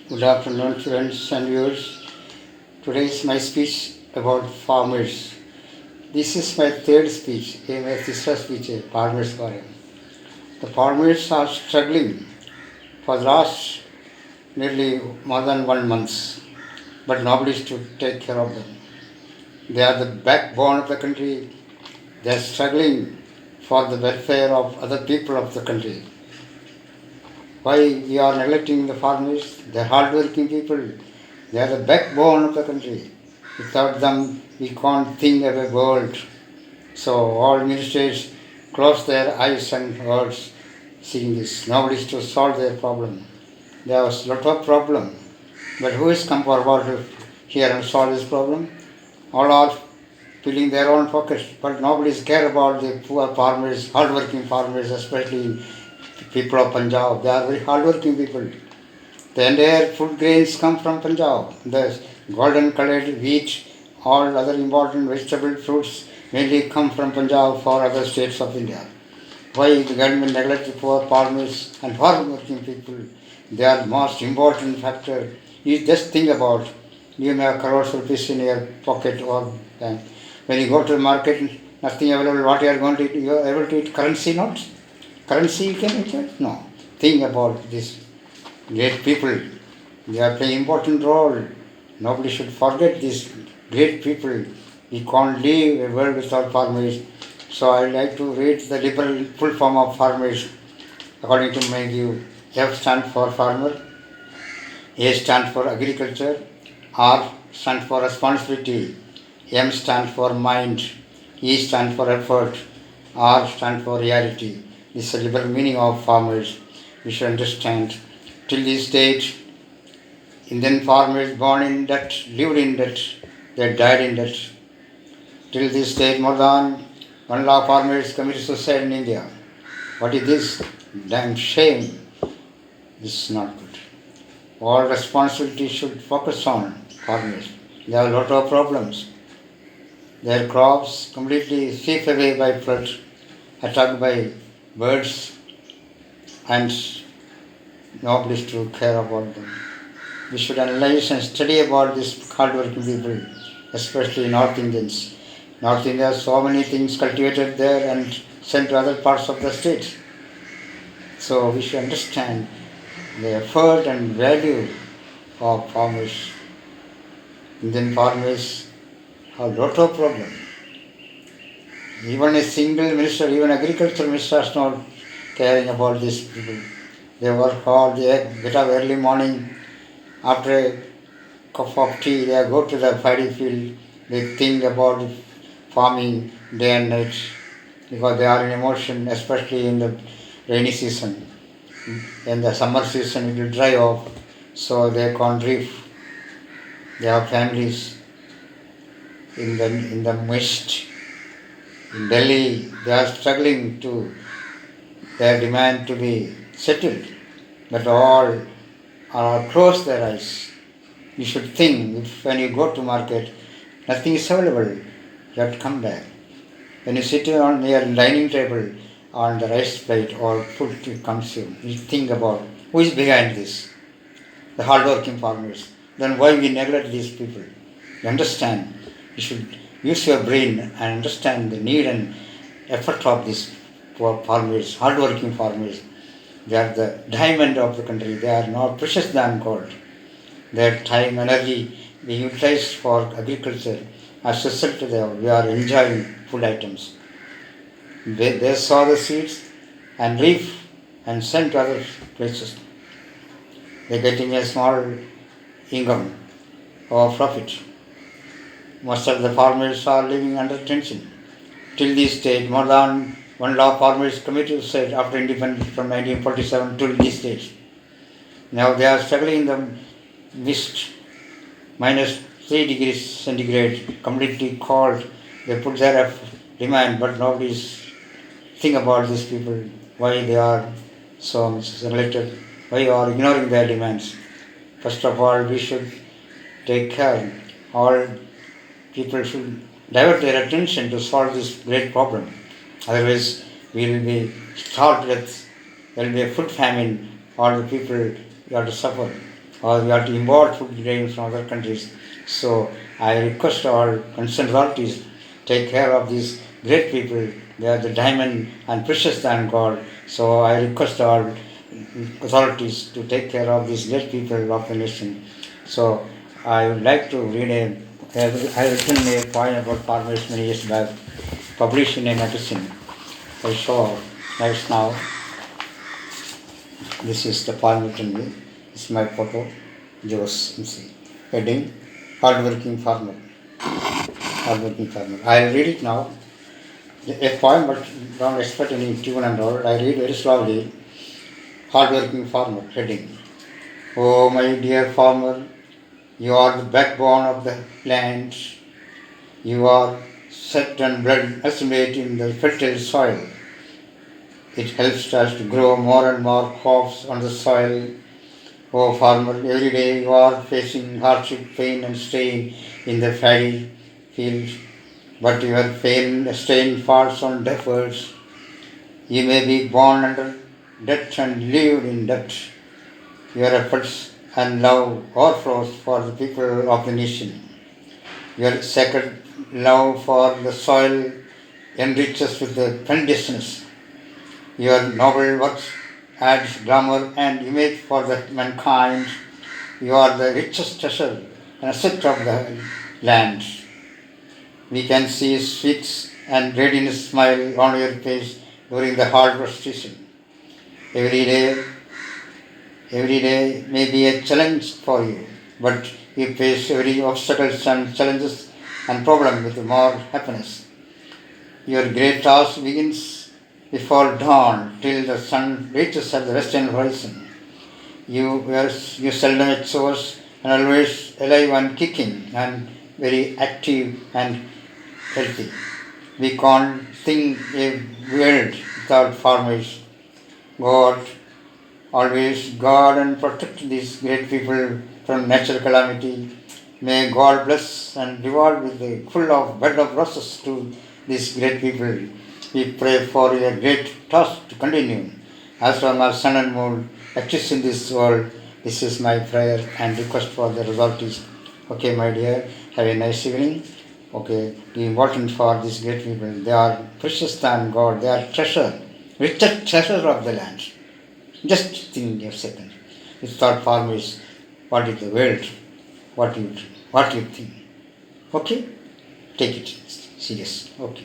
Good afternoon, friends and viewers. Today is my speech about farmers. This is my third speech. ये मेरा तीसरा speech है farmers के बारे में. The farmers are struggling for the last nearly more than 1 month, but nobody is to take care of them. They are the backbone of the country. They are struggling for the welfare of other people of the country. Why we are neglecting the farmers? They are hardworking people. They are the backbone of the country. Without them, we can't think of a world. So all ministers close their eyes and hearts seeing this. Nobody is to solve their problem. There was a lot of problem. But who is come forward to here and solve this problem? All are filling their own pockets, but nobody is care about the poor farmers, hardworking farmers, especially people of Punjab. They are very hardworking people. The entire food grains come from Punjab. The golden colored wheat, all other important vegetable fruits mainly come from Punjab for other states of India. Why the government neglects the poor farmers and hardworking people? They are the most important factor. You just think about you may have crores of rupees in your pocket or bank. When you go to the market, nothing available. What you are going to eat? You are able to eat currency notes? Currency you can eat? No. Think about this. Great people, they are playing important role. Nobody should forget these great people. We can't live a world without farmers. So I like to read the liberal full form of farmers according to my view. F stands for farmer, A stands for agriculture, R stands for responsibility, M stands for mind, E stands for effort, R stands for reality. This is the liberal meaning of farmers. We should understand. Till this date, Indian farmers born in debt, lived in debt, they died in debt. Till this date, more than 1 lakh farmers committed suicide in India. What is this? Damn shame. This is not good. All responsibility should focus on farmers. They have a lot of problems. Their crops completely swept away by flood, attacked by birds, and nobody is to care about them. We should analyze and study about these hardworking people, especially North Indians. North India has so many things cultivated there and sent to other parts of the state. So we should understand the effort and value of farmers. Indian farmers have a lot of problems. Even a single minister, even agriculture minister is not caring about these people. They work hard, they get up early morning, after a cup of tea, they go to the paddy field, they think about farming day and night because they are in emotion, especially in the rainy season. In the summer season, it will dry off, so they can't reap. They have families in the mist. In Delhi, they are struggling to their demand to be settled, but all are close their eyes. You should think if when you go to market, nothing is available, you have to come back. When you sit on your dining table on the rice plate or food comes you think about who is behind this, the hardworking farmers. Then why we neglect these people? You understand? You should use your brain and understand the need and effort of these poor farmers, hardworking farmers. They are the diamond of the country. They are not precious than gold. Their time, energy being utilized for agriculture. As a result, we are enjoying food items. They sow the seeds and reap and send to other places. They are getting a small income or profit. Most of the farmers are living under tension. Till this date, more than 1 lakh farmers committed suicide after independence from 1947 till this date. Now they are struggling in the mist, minus 3 degrees centigrade, completely cold. They put their demand, but nobody is think about these people, why they are so neglected, why you are ignoring their demands. First of all, we should take care. All people should divert their attention to solve this great problem. Otherwise, we will be starved to death. There will be a food famine. All the people have to suffer. or we have to import food grain from other countries. So I request all concerned authorities take care of these great people. They are the diamond and precious than gold. So I request all authorities to take care of these great people of the nation. So I would like to read I have written a poem about farmers many years back, published in a magazine. I saw right now. This is the poem written me. This is my photo, Jose MC. Heading, hardworking farmer. Hardworking farmer. I'll read it now. A poem, but don't expect any tune and all. I read very slowly. Hardworking farmer. Heading. Oh, my dear farmer, you are the backbone of the land. You are sweat and blood accumulate in the fertile soil. It helps us to grow more and more crops on the soil. Oh farmer, every day you are facing hardship, pain and strain in the paddy field, but your pain and strain falls on efforts. You may be born under debt and lived in debt. Your efforts and love overflows for the people of the nation. Your sacred love for the soil enriches with the plenteousness. Your noble works adds glamour and image for the mankind. You are the richest treasure and asset of the land. We can see sweets and radiant smile on your face during the harvest season. Every day, every day may be a challenge for you, but you face every obstacles and challenges and problem with more happiness. Your great task begins before dawn till the sun reaches at the western horizon. You seldom exhaust and always alive and kicking and very active and healthy. We can't think a world without farmers. God always guard and protect these great people from natural calamity. May God bless and reward with the full of bed of roses to these great people. We pray for your great task to continue. As from our sun and moon exists in this world, this is my prayer and request for the authorities. Okay, my dear, have a nice evening. Okay, the important for these great people, they are precious than God, they are treasure, richest treasure of the land. Just think a second. Without farmers, what is the world? What you think? Okay? Take it serious. Okay.